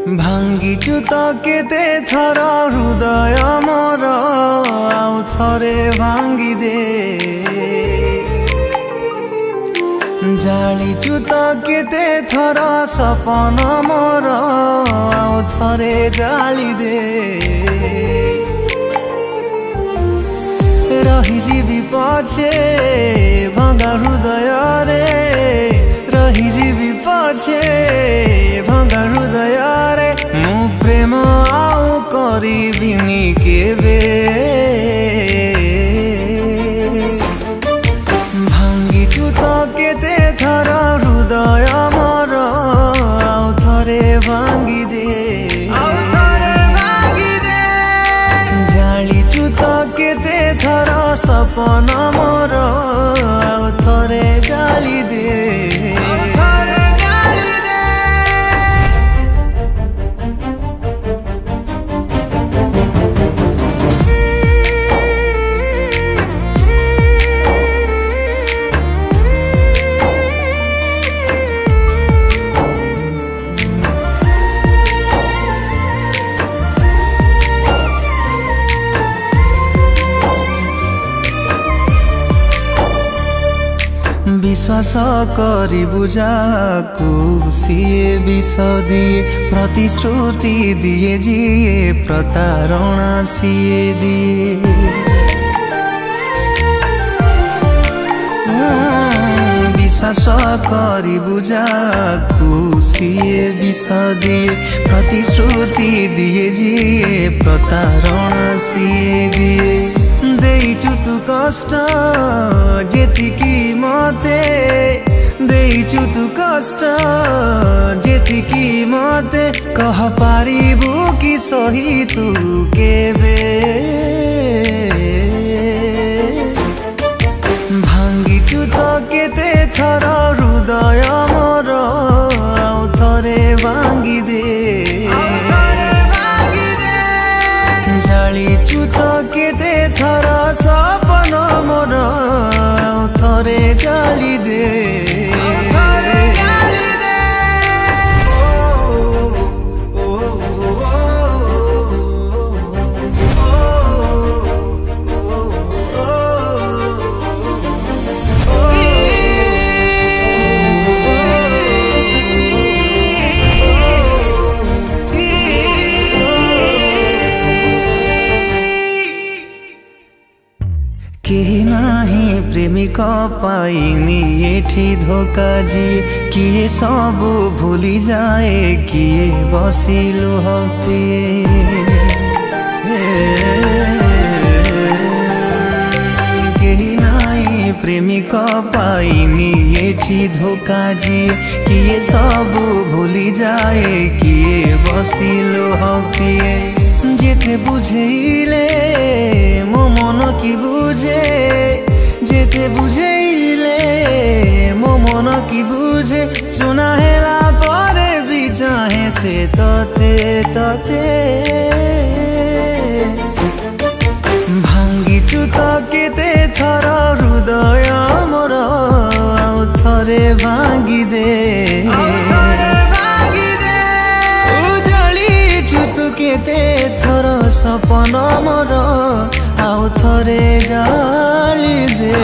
भांगिचु तो केते थर हृदय मोर आउ थरे भांगी दे जालिचु तो केते थर सपन मोर आउ थरे जाली दे रहीजिबी पछे भंगा हृदय रे रहीजिबी पछे भंगा हृदय रे मु प्रेम आउ करिबिनी केबे भांगिचु तो केते थर हृदय मोर आउ थरे भांगी दे जालिचु तो केते थर सपन मोर आउ थरे जाली दे विश्वास करी बुझाकु सीए विष दिए प्रतिश्रुति दिए जिए प्रतारणा सीए दिए विश्वास करी बुझाकु सीए विष दिए प्रतिश्रुति दिए जिए प्रतारणा सीए दिए देइचु तु कष्ट जेतिकी मते देइचु तु कष्ट जेतिकी मते कह पारिबु कि सही तु केबे भांगिचु तो केते थर हृदय मोर आउ थरे भांगी दे जालिचु तो केते थर सपन मोर आउ थरे जाली दे केही नाही प्रेमिक पाइनी एठी धोका जी किए सबु भूली जाए किए बसिलु हपिए केही नाही प्रेमिक पाइनी एठी धोका जी किए सबु भूली जाए किए बसिलु हपिए जेते बुझेइले मो मन की बुझे जेते बुझेइले मो मन की बुझे सुना हेला परे भी चाहे से तते तते भांगिचु तो केते थर हृदय मोर आउ थरे भांगी दे केते थर सपन मोर आउ थरे जाली दे